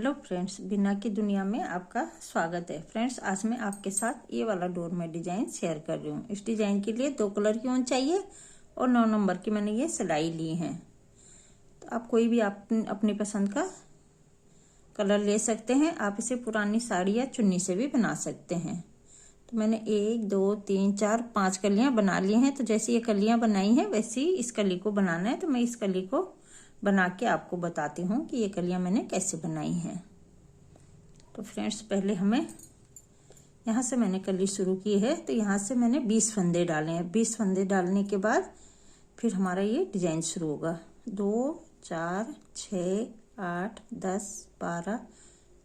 Hello friends, बिना की दुनिया में आपका स्वागत है। फ्रेंड्स, आज मैं आपके साथ ये वाला डोरमेट डिजाइन शेयर कर रही हूँ। इस डिजाइन के लिए 2 कलर की ऊन चाहिए और 9 नंबर की मैंने ये सिलाई ली है। तो आप कोई भी अपनी पसंद का कलर ले सकते हैं। आप इसे पुरानी साड़ी या चुन्नी से भी बना सकते हैं। तो मैंने 1 2 3 4 5 कलियां बना ली हैं। तो जैसी ये कलियां बनाई हैं वैसी इस कली को बनाना है। तो मैं इस कली को बना के आपको बताती हूँ कि ये कलियां मैंने कैसे बनाई हैं। तो फ्रेंड्स, पहले हमें यहाँ से मैंने कली शुरू की है। तो यहाँ से मैंने 20 फंदे डाले हैं। 20 फंदे डालने के बाद फिर हमारा ये डिजाइन शुरू होगा। 2 4 6 8 10 12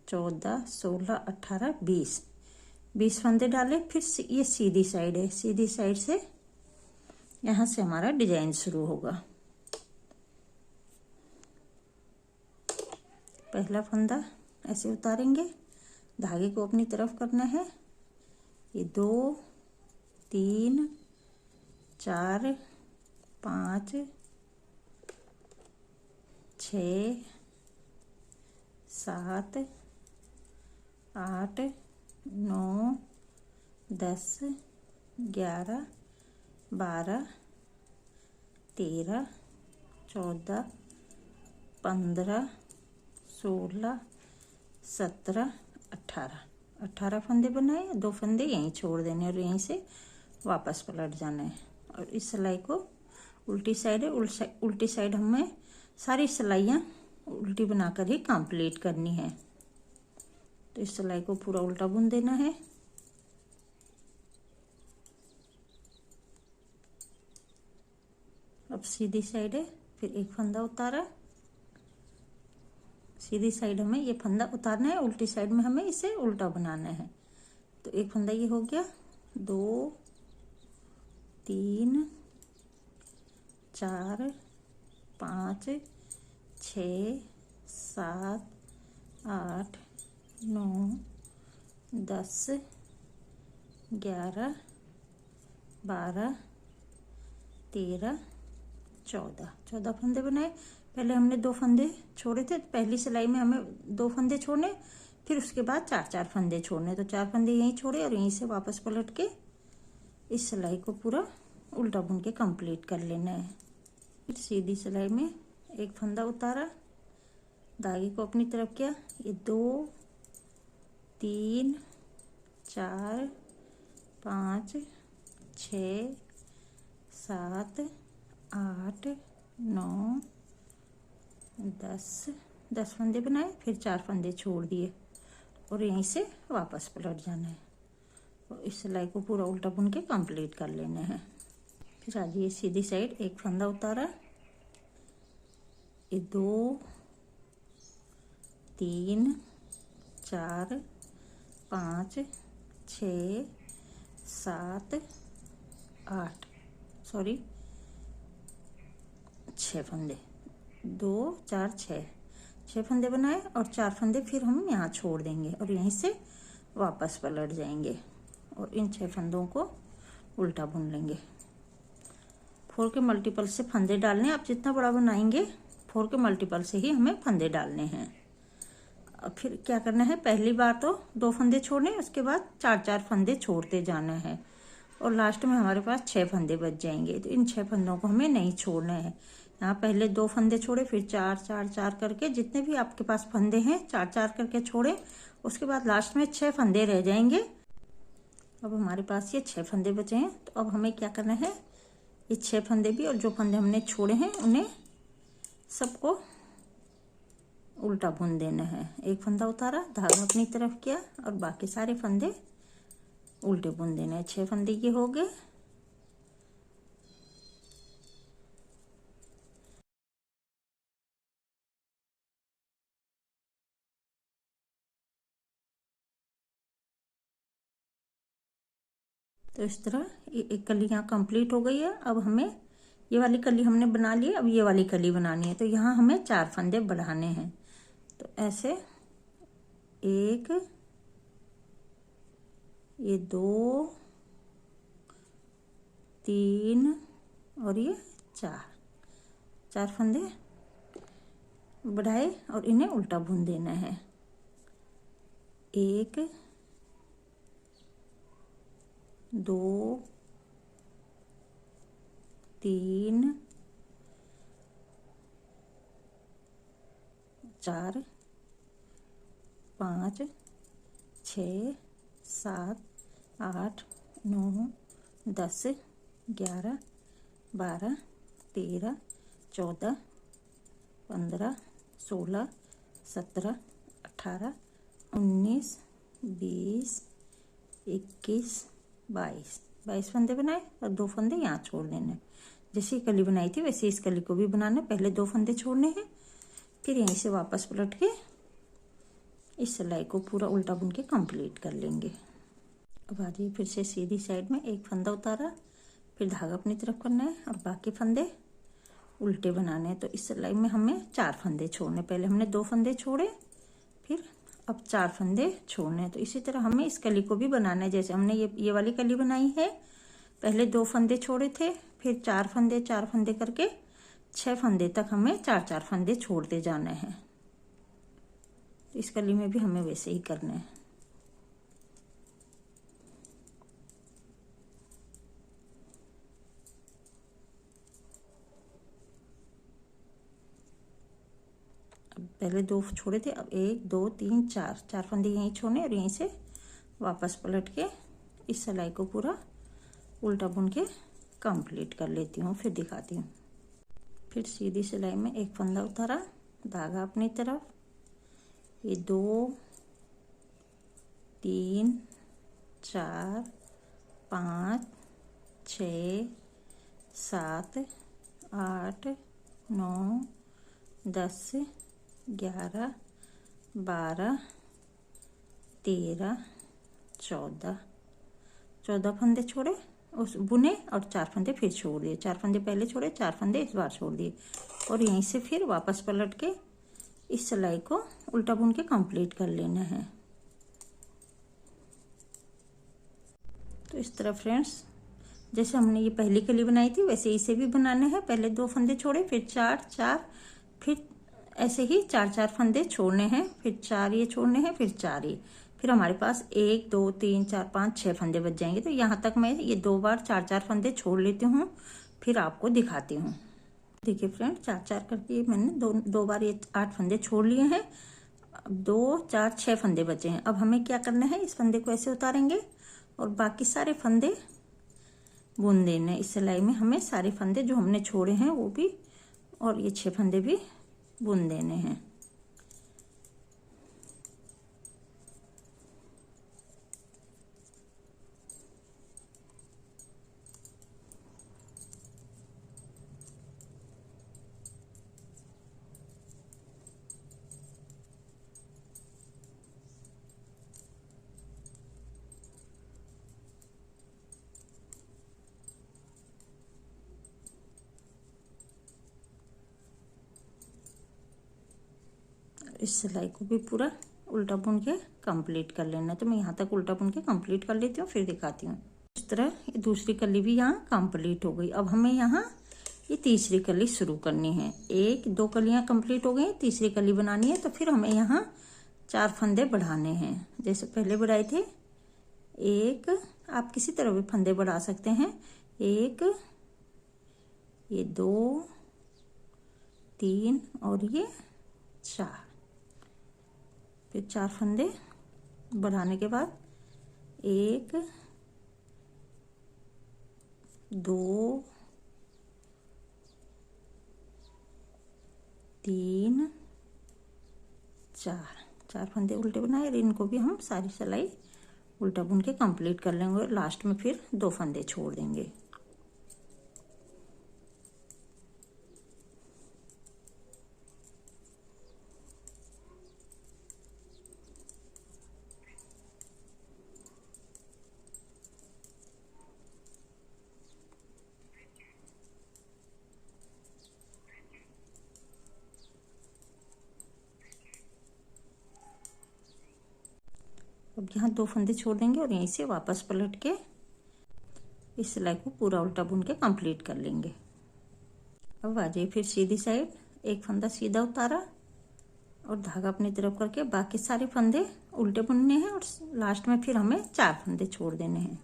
14 16 18 20 फंदे डाले। फिर ये सीधी साइड है। सीधी साइड से यहाँ से हमारा डिजाइन शुरू होगा। पहला फंदा ऐसे उतारेंगे, धागे को अपनी तरफ करना है। ये 2 3 4 5 6 7 8 9 10 11 12 13 14 15 16 17 18 फंदे बनाए। 2 फंदे यहीं छोड़ देने और यहीं से वापस पलट जाना है। और इस सिलाई को उल्टी साइड है, उल्टी साइड हमें सारी सिलाइयाँ उल्टी बनाकर ही कंप्लीट करनी है। तो इस सिलाई को पूरा उल्टा बुन देना है। अब सीधी साइड है, फिर एक फंदा उतारा। सीधी साइड हमें ये फंदा उतारना है, उल्टी साइड में हमें इसे उल्टा बनाना है। तो एक फंदा ये हो गया। 2 3 4 5 6 7 8 9 10 11 12 13 14 फंदे बनाए। पहले हमने 2 फंदे छोड़े थे। तो पहली सिलाई में हमें 2 फंदे छोड़ने, फिर उसके बाद 4 फंदे छोड़ने। तो 4 फंदे यहीं छोड़े और यहीं से वापस पलट के इस सिलाई को पूरा उल्टा बुन के कंप्लीट कर लेना है। फिर सीधी सिलाई में एक फंदा उतारा, धागे को अपनी तरफ किया। ये 2 3 4 5 6 7 8 9 10 फंदे बनाए। फिर 4 फंदे छोड़ दिए और यहीं से वापस पलट जाना है। और इस सिलाई को पूरा उल्टा बुन के कंप्लीट कर लेना है। फिर आज ये सीधी साइड एक फंदा उतारा। ये 2 3 4 5 6 7 8 6 फंदे, 2 4 6 फंदे बनाए और 4 फंदे फिर हम यहाँ छोड़ देंगे और यहीं से वापस पलट जाएंगे और इन 6 फंदों को उल्टा बुन लेंगे। 4 के मल्टीपल से फंदे डालने। आप जितना बड़ा बनाएंगे 4 के मल्टीपल से ही हमें फंदे डालने हैं। और फिर क्या करना है, पहली बार तो 2 फंदे छोड़ने, उसके बाद 4 फंदे छोड़ते जाना है और लास्ट में हमारे पास 6 फंदे बच जाएंगे। तो इन 6 फंदों को हमें नहीं छोड़ना है। यहाँ पहले 2 फंदे छोड़े, फिर 4 करके जितने भी आपके पास फंदे हैं 4 करके छोड़े। उसके बाद लास्ट में 6 फंदे रह जाएंगे। अब हमारे पास ये 6 फंदे बचे हैं। तो अब हमें क्या करना है, ये 6 फंदे भी और जो फंदे हमने छोड़े हैं उन्हें सबको उल्टा बुन देना है। एक फंदा उतारा, धागा अपनी तरफ किया और बाकी सारे फंदे उल्टे बुन देना है। 6 फंदे ये हो गए। तो इस तरह ये एक कली यहाँ कंप्लीट हो गई है। अब हमें ये वाली कली हमने बना ली, अब ये वाली कली बनानी है। तो यहाँ हमें 4 फंदे बढ़ाने हैं। तो ऐसे 1 ये 2 3 और ये 4 फंदे बढ़ाए और इन्हें उल्टा बुन देना है। 1 2 3 4 5 6 7 8 9 10 11 12 13 14 15 16 17 18 19 20 21 22 फंदे बनाए और 2 फंदे यहाँ छोड़ देने। जैसे कली बनाई थी वैसे इस कली को भी बनाना। पहले 2 फंदे छोड़ने हैं, फिर यहीं से वापस पलट के इस सिलाई को पूरा उल्टा बुन के कंप्लीट कर लेंगे। अब आ जाइए फिर से सीधी साइड में एक फंदा उतारा, फिर धागा अपनी तरफ करना है और बाकी फंदे उल्टे बनाने हैं। तो इस सिलाई में हमें 4 फंदे छोड़ने। पहले हमने 2 फंदे छोड़े, फिर अब 4 फंदे छोड़ने हैं। तो इसी तरह हमें इस कली को भी बनाना है। जैसे हमने ये वाली कली बनाई है, पहले 2 फंदे छोड़े थे, फिर 4 फंदे करके 6 फंदे तक हमें 4 फंदे छोड़ते जाना है। तो इस कली में भी हमें वैसे ही करना है। अब पहले 2 छोड़े थे, अब 1 2 3 4 फंदे यहीं छोड़ने और यहीं से वापस पलट के इस सिलाई को पूरा उल्टा बुन के कंप्लीट कर लेती हूँ, फिर दिखाती हूँ। फिर सीधी सिलाई में एक फंदा उतारा, धागा अपनी तरफ, ये 2 3 4 5 6 7 8 9 10 11 12 13 14 फंदे छोड़े उस बुने और 4 फंदे फिर छोड़ दिए। 4 फंदे पहले छोड़े, 4 फंदे इस बार छोड़ दिए और यहीं से फिर वापस पलट के इस सिलाई को उल्टा बुन के कंप्लीट कर लेना है। तो इस तरह फ्रेंड्स, जैसे हमने ये पहली कली बनाई थी वैसे इसे भी बनाना है। पहले 2 फंदे छोड़े, फिर 4 फिर ऐसे ही 4 फंदे छोड़ने हैं, फिर 4 ये छोड़ने हैं, फिर 4 ये, फिर हमारे पास 1 2 3 4 5 6 फंदे बच जाएंगे। तो यहाँ तक मैं ये 2 बार 4 फंदे छोड़ लेती हूँ, फिर आपको दिखाती हूँ। देखिए फ्रेंड, 4 करके मैंने दो बार ये 8 फंदे छोड़ लिए हैं। अब 2 4 6 फंदे बचे हैं। अब हमें क्या करना है, इस फंदे को ऐसे उतारेंगे और बाकी सारे फंदे बुन देने। इस सिलाई में हमें सारे फंदे जो हमने छोड़े हैं वो भी और ये 6 फंदे भी बुन देने हैं। इस सिलाई को भी पूरा उल्टा बुन के कंप्लीट कर लेना। तो मैं यहाँ तक उल्टा बुन के कंप्लीट कर लेती हूँ, फिर दिखाती हूँ। इस तरह ये दूसरी कली भी यहाँ कंप्लीट हो गई। अब हमें यहाँ ये तीसरी कली शुरू करनी है। 1 2 कलियाँ कंप्लीट हो गई, तीसरी कली बनानी है। तो फिर हमें यहाँ 4 फंदे बढ़ाने हैं, जैसे पहले बढ़ाए थे। 1, आप किसी तरह भी फंदे बढ़ा सकते हैं। 1, ये 2 3 और ये 4, फिर 4 फंदे बढ़ाने के बाद 1 2 3 4 फंदे उल्टे बनाए और इनको भी हम सारी सिलाई उल्टा बुन के कंप्लीट कर लेंगे और लास्ट में फिर 2 फंदे छोड़ देंगे। अब यहाँ 2 फंदे छोड़ देंगे और यहीं से वापस पलट के इस सिलाई को पूरा उल्टा बुन के कंप्लीट कर लेंगे। अब आ जाइए फिर सीधी साइड, एक फंदा सीधा उतारा और धागा अपनी तरफ करके बाकी सारे फंदे उल्टे बुनने हैं और लास्ट में फिर हमें 4 फंदे छोड़ देने हैं।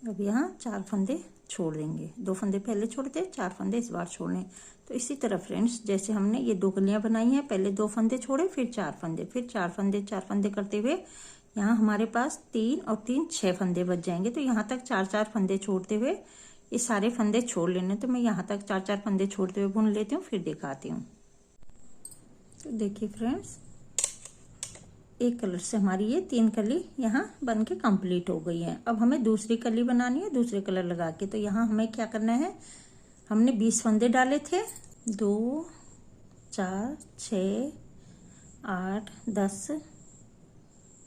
अब यहाँ 4 फंदे छोड़ देंगे, 2 फंदे पहले छोड़े थे, 4 फंदे इस बार छोड़ने। तो इसी तरह फ्रेंड्स जैसे हमने ये 2 कलियां बनाई हैं, पहले 2 फंदे छोड़े, फिर 4 फंदे, फिर 4 फंदे, 4 फंदे करते हुए यहाँ हमारे पास 3 और 3 6 फंदे बच जाएंगे। तो यहाँ तक 4-4 फंदे छोड़ते हुए ये सारे फंदे छोड़ लेने। तो मैं यहाँ तक 4-4 फंदे छोड़ते हुए बुन लेती हूँ, फिर दिखाती हूँ। तो देखिए फ्रेंड्स, एक कलर से हमारी ये 3 कली यहाँ बन के कंप्लीट हो गई है। अब हमें दूसरी कली बनानी है दूसरे कलर लगा के। तो यहाँ हमें क्या करना है, हमने 20 फंदे डाले थे, 2 4 6 8 10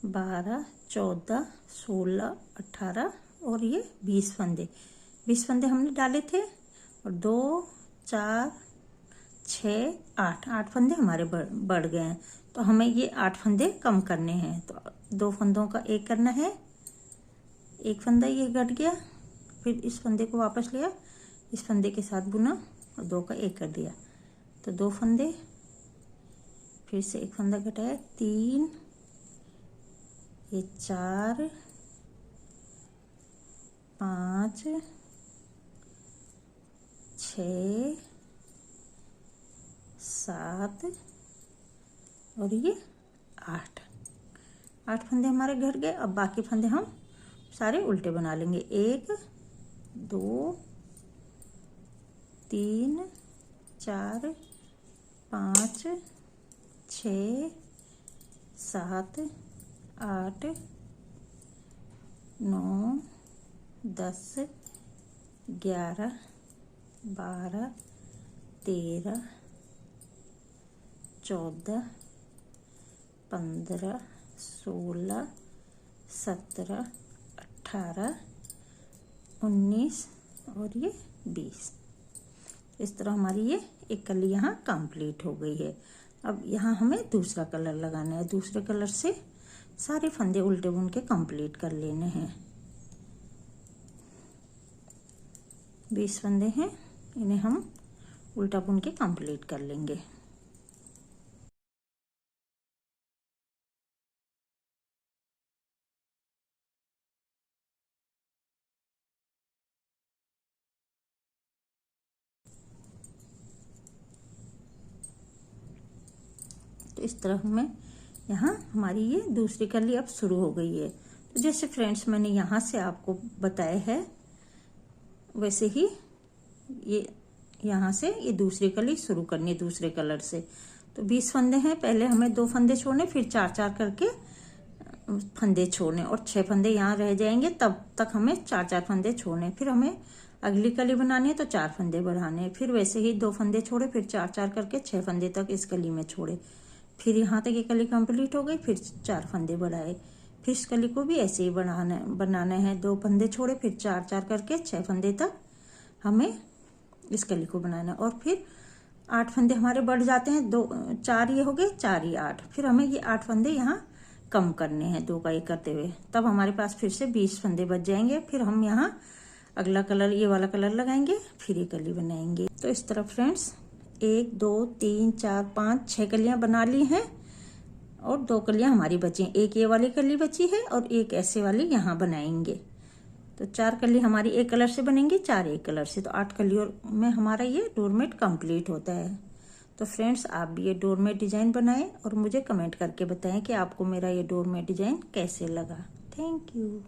12 14 16 18 और ये 20 फंदे हमने डाले थे। और 2 4 6 8 फंदे हमारे बढ़ गए हैं। तो हमें ये 8 फंदे कम करने हैं। तो 2 फंदों का एक करना है, एक फंदा ये घट गया, फिर इस फंदे को वापस लिया, इस फंदे के साथ बुना और 2 का एक कर दिया। तो 2 फंदे, फिर से एक फंदा घटाया, 3, ये 4 5 6 7 और ये 8 फंदे हमारे घट गए। अब बाकी फंदे हम सारे उल्टे बना लेंगे। 1 2 3 4 5 6 7 8 9 10 11 12 13 14 15 16 17 18 19 और ये 20। इस तरह हमारी ये एक कली यहाँ कंप्लीट हो गई है। अब यहाँ हमें दूसरा कलर लगाना है। दूसरे कलर से सारे फंदे उल्टे बुन के कंप्लीट कर लेने हैं। 20 फंदे हैं, इन्हें हम उल्टा बुन के कंप्लीट कर लेंगे। तो इस तरह हमें यहाँ हमारी ये दूसरी कली अब शुरू हो गई है। तो जैसे फ्रेंड्स मैंने यहाँ से आपको बताया है, वैसे ही ये यहाँ से ये दूसरी कली शुरू करनी है दूसरे कलर से। तो 20 फंदे हैं, पहले हमें 2 फंदे छोड़ने, फिर 4-4 करके फंदे छोड़ने और 6 फंदे यहाँ रह जाएंगे। तब तक हमें 4-4 फंदे छोड़ने, फिर हमें अगली कली बनानी है तो 4 फंदे बढ़ाने, फिर वैसे ही 2 फंदे छोड़े, फिर 4-4 करके 6 फंदे तक इस कली में छोड़े। फिर यहाँ तक ये कली कंप्लीट हो गई, फिर 4 फंदे बढ़ाए, फिर इस कली को भी ऐसे ही बनाना है। 2 फंदे छोड़े, फिर 4-4 करके 6 फंदे तक हमें इस कली को बनाना है। और फिर 8 फंदे हमारे बढ़ जाते हैं, 2 4 ये हो गए, 4 ये 8, फिर हमें ये 8 फंदे यहाँ कम करने हैं 2 का 1 करते हुए। तब हमारे पास फिर से 20 फंदे बच जाएंगे। फिर हम यहाँ अगला कलर, ये वाला कलर लगाएंगे, फिर ये कली बनाएंगे। तो इस तरह फ्रेंड्स 1 2 3 4 5 6 कलियां बना ली हैं और 2 कलियां हमारी बची हैं। एक ये वाली कली बची है और एक ऐसे वाली यहाँ बनाएंगे। तो 4 कली हमारी एक कलर से बनेंगी, 4 एक कलर से। तो 8 कलियों में हमारा ये डोरमेट कंप्लीट होता है। तो फ्रेंड्स आप भी ये डोरमेट डिजाइन बनाएं और मुझे कमेंट करके बताएं कि आपको मेरा ये डोरमेट डिजाइन कैसे लगा। Thank you.